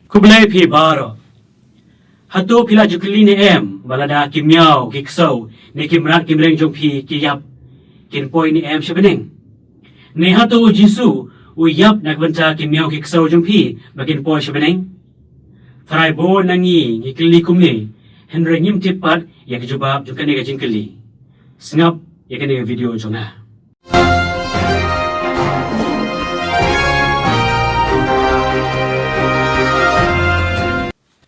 Kublai pi baro. Hatu pila jukli ni balada kimyau kiksau ni kimrat kimreng jong pi kiyap kin poi ni sebening. Ni hatu jisu uyap nak benta kimyau kiksau jong pi bakin poi sebening. Farai bo nangi ni kili kumni Henry nyim tipat ya kejubab jong kani gajing kili. Sengap ya kani video jonga.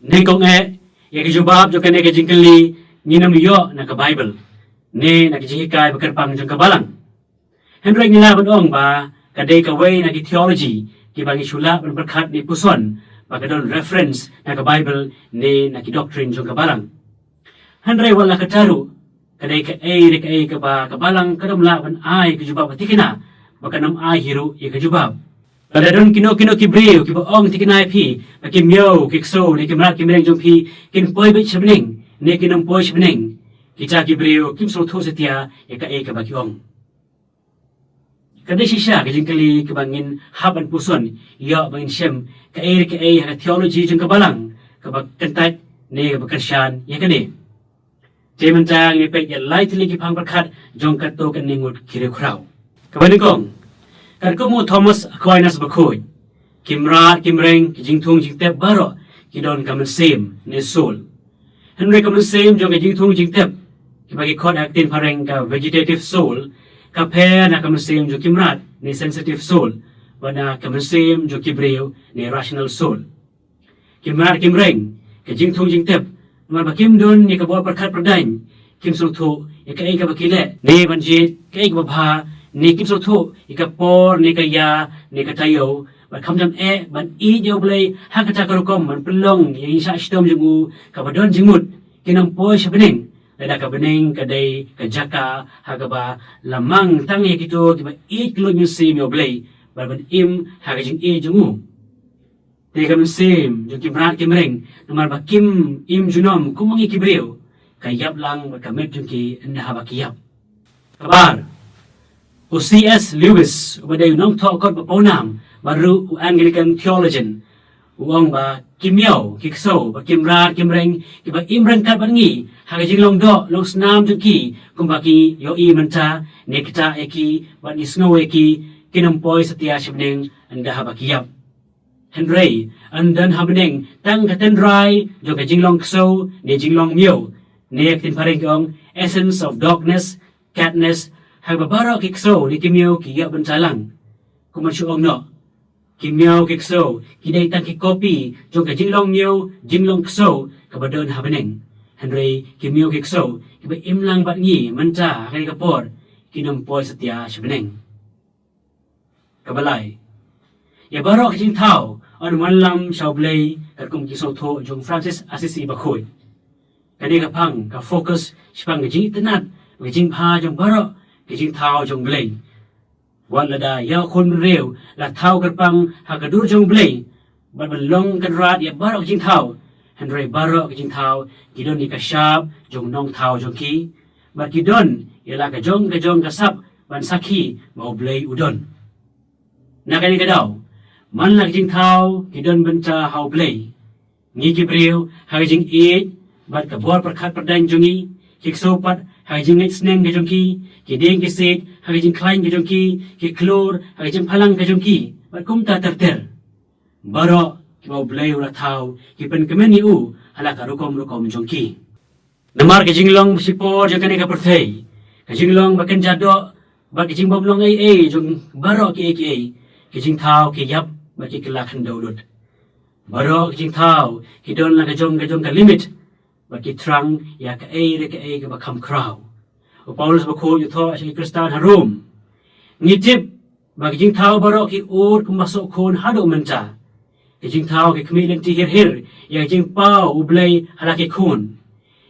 Nengkong ya kejubab jong kani gajing kili nginam yo na ka Bible. Ni na kejihikai bekerpang jong kabalang. Henry ngilabot ong ba kadai kawai na ki theology ki bangi sulap berkat ni puson bakadon reference na ka Bible ni na ki doctrine jong kabalang. Henry wala kataru kadai ka ay ka ba kabalang kadam laban ay kejubab tikina bakanam ay hiru ya kejubab. Kadadon kino kibreu ki baong tikinai pi bakim yo kikso ni kimrat kimreng jong pi kin poi bit sebening ni kinam poi sebening kita kibreu kim so tho setia ya ka ay ka bakiong. Kadai sisa kajing kali kebangin haban puson ya bangin shem ka ay ha theology jong kabalang ka kentat ni ka kersyan ya kani. Jementang ni pek ya lightly ki pang berkat jong kato kan ningut kiri krau. Kabanikong kan kumu Thomas Aquinas bakoi kimrat kimreng kijing thung jing tep baro kidon kamen sem ne sol. Henry kamen sem jong kijing thung jing tep kibagi khot actin pareng ka vegetative soul ka phe na kamen sem jong kimrat ne sensitive soul wana kamen sem jong kibreu ne rational soul. Kimrat kimreng kijing thung jing tep mar bakim don ni ka bo berkat perdain kim so tho ya ka ai ka bakile ne banjit ka ai ka bha ni kim so tho ika por ni ka ya ni ka tayo ba kham jam ban i jo blai ha ka ta ka kom man pelong ya isa stom jungu ka badon jingmut kinam po sebening ada ka bening ka dai ka jaka ha ka ba lamang tang ye kito ki ba i kilo mi sim yo blai ba ban im ha ka jing i jungu te ka sim jo ki brat ki mreng namar ba kim im junom kumangi kibreu ka yap lang ba ka met jung ki na ha ba ki yap kabar C.S. Lewis ubadai unong thokot baponam baru Anglican theologian uang ba kimyau kikso ba kimrat kimreng ki ba imreng kat bangi haga jinglong do long snam juki kumbaki yo I menta nekta eki ba nisngo eki kinampoi setia sebneng anda habakiyap Henry andan habneng tang katendrai jo ka jinglong kso ne jinglong myo ne tin pareng ong essence of darkness catness hai babara kikso ni kimyo ki ya bencalang kumansyu ong no kimyo kikso kidai tang ki kopi jong ka jinglong myo jinglong kso kabadon habeneng Henry kimyo kikso kiba imlang bat ngi menta kani kapor kinam poi setia sebeneng kabalai ya baro kijing tau on manlam shaublei kakum kiso tho jong Francis Assisi bakhoi kani ka pang ka focus sipang ji tenat kijing pha jong baro kijing thao jong blei wan lada ya khon reu la thao kerpang ha kadur jong blei ban long kan rat ya baro kijing thao Henry baro kijing thao kidon ni ka sharp jong nong thao jong ki ba kidon ya la ka jong kasap ban sakhi mau blei udon na kani ka daw man la kijing thao kidon benta hau blei ngi kibreu ha kijing e bat ka bor perkhat perdan jongi kikso pat hajing ngit sneng ke jongki ki deng ke set hajing klain ke jongki ki klor hajing phalang ke jongki bat kum ta ter baro ki mau blai ula thau ki pen kemen u hala ka rukom jongki namar ke jinglong sipor jongkane ka perthei ke jinglong baken jado ba ke jingbom long ai jong baro ki ki jing thau ki yap ba ki kelakhan daulut baro ki jing thau ki don la ka jong ka limit bagi terang ya ka ka bakam krau. Paulus bako yuto asy Kristan harum. Ngitip bagi jing tau baro ki ur kumasok kon hado menta. Ki jing tau ki kemilen ti hir ya jing pau ublai halaki kun.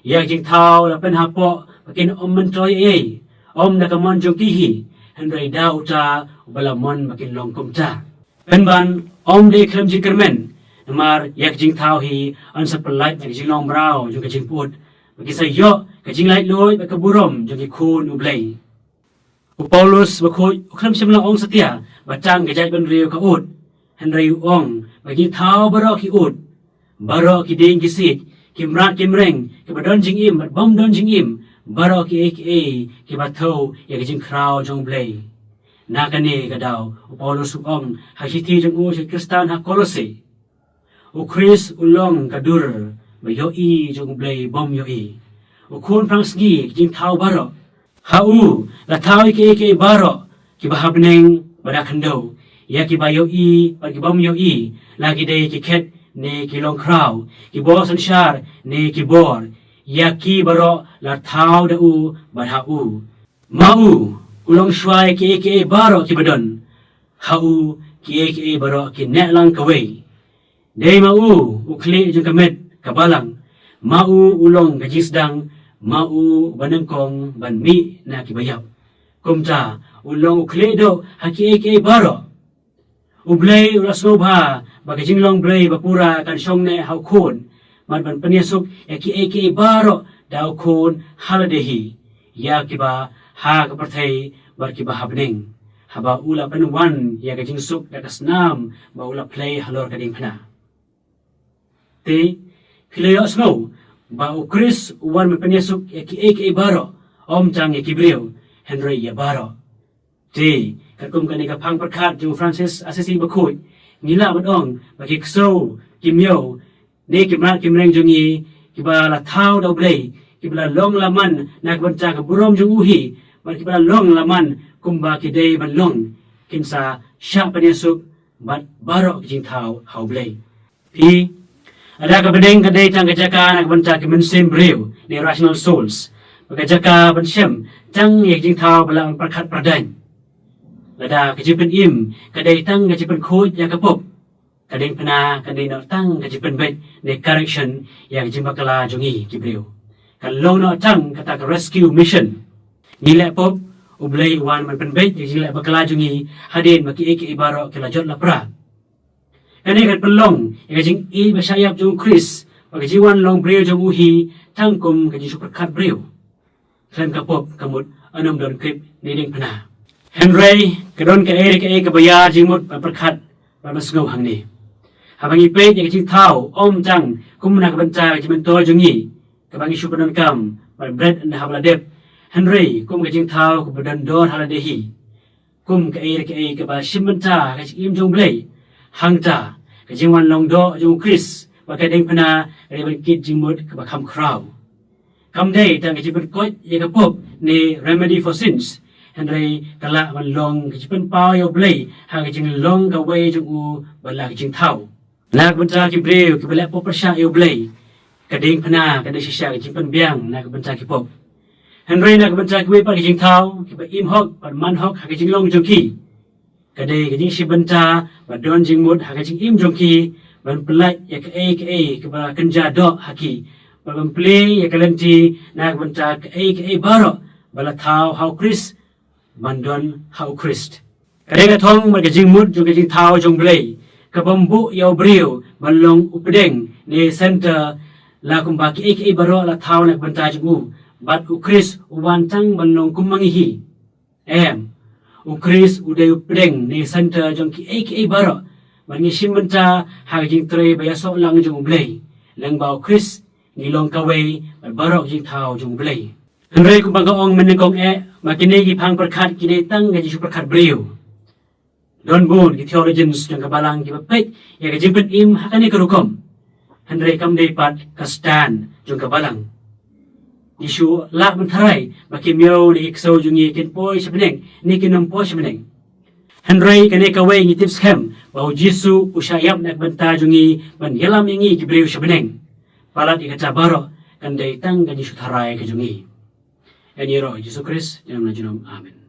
Ya jing tau la pen hapo bakin om mentoy om nakamon jong kihi Henry da uta ubalamon bakin long kumta. Penban om de klem jing kermen Namar yak jing thao hi an sa pelait na jing long brau jong ka jing put bagi sa yo ka jing lait loy ba ka burom jong ki kun ublay Paulus bakoi ukram simla ong setia batang ka jai ban riu ka ut Henry ong bagi thao baro ki ut baro ki ding ki sit ki mrat ki mreng ki badon jing im bom don jing im baro ki ki batho ya ki jing kraw jong blay na kani kadaw Paulus ong hakiti jong u si Kristan ha Kolose u Chris ulong kadur ba yo i jong blay bom yo i u kun prang sgi jing thau baro ha u la thau ki baro ki bahabneng bada kando ya ki bayo i ba ki bom yo i lagi day ki ket ne ki long kraw ki bo sanshar ne ki bor ya ki baro la thau da u ba ha u ma u ulong shwai ki baro ki badon ha u ki baro ki ne lang kawai day ma u kli jung kamet kabalang ma u ulong gajisdang ma u banengkong ban mi na ki bayap kumta ulong ukli do haki baro ublay ulasnobha bagajing long blay bapura kan syong ne hau kun man ban paniasuk haki baro daw kun haladehi ya kiba ha kapartay bar kiba habning haba ula panuwan ya gajing suk dakasnam ba ula play halor kading pana te kilayo snow ba u Chris uwan man paniasuk haki baro om chang kibriyo Henry ya baro Di, kakum kani kapang perkat jung Francis Assisi bakut ngila badong bagi kso kimyo ne kimrat kimreng jungi kiba la thau dau blay kiba long laman nak banca ka burom jung uhi bar kiba long laman kumba kidei ban long kinsa sya paniasuk bat barok jing thau hau blay pi ada ka bedeng kadai tang kajaka nak banca kimensim brew ni rational souls bagajaka ban syem tang ye jing thau bala perkat pradai Lada kajipan im, kadai tang kajipan khod ya kapop. Kadai pena, kadai no tang kajipan bet, ne correction ya kajimbakala jungi kibriyo. Kalau no tang kata ka rescue mission. Nilai pop, ublay wan man penbet, ya bakala jungi, hadin maki ibaro kila jot lapra. Kadai kat pelong, ya kajing i basyayap jung Chris, bagajiwan long briyo jung uhi, tangkum kajing superkat briyo. Klan kapop kamut anam don krip niding pena. Henry kadon ka bayar jingmut perkat masngaw hangni habang ipet yang jing thau om jang kumna ka banca jimen to jungi kabang isu panon kam bread and habladep Henry kum ka jing thau ku badan dor haladehi kum ka ka ba simenta ka im jong blay hangta ka jingwan long do jong Chris ba ka ding pana re kit jingmut ka ba kham kraw kam day tang ka jiben kot ye ka pop ni remedy for sins Henry kala man long kijipen pao yo blay ha kijing long ka way jung u bala kijing thau nak banta ki brew ki bala pop persya yo blay kading pana kadai sisya kijipen biang nak banta ki pop Henry nak banta ki way pa kijing thau ki ba im hok pan man hok ha kijing long jung ki kadai kijing si banta ba don jing mut ha kijing im jung ki ban pelai ya ka ki ba kenja do haki ba ban play ya kalanti nak banta ka baro bala thau how Chris Mandon hau Christ. Kadang thong magajing mut jung kajing thau jung blay. Kabambu yaw briyo balong updeng ni center la kumbaki baro la thau nak banta jung u. Bat u Christ uwantang balong kumangihi. U Christ uday updeng ni center jung ki baro. Bangi simbanta hagajing tre bayasok lang jung blay. Lang ba u Christ nilong kaway barok jing thau jung blay. Henry kumbagaong menengkong makini ki pang perkat kini tang gaji superkat beliau. Don bun ki theologians yang kabalang ki bapet ya gaji pen im hakani kerukom. Henry kam dapat kastan jung kabalang. Isu lak menterai baki miau di iksau jungi kin poi sebeneng ni kinam poi sebeneng. Henry kene kawai ngi tips kem bau Jesu usyayap nak benta jungi ban yelam ingi ki beliau sebeneng. Palat ikata baro kan dai tang gaji sutarai ke jungi. Yesus Kristus dalam nama Amin.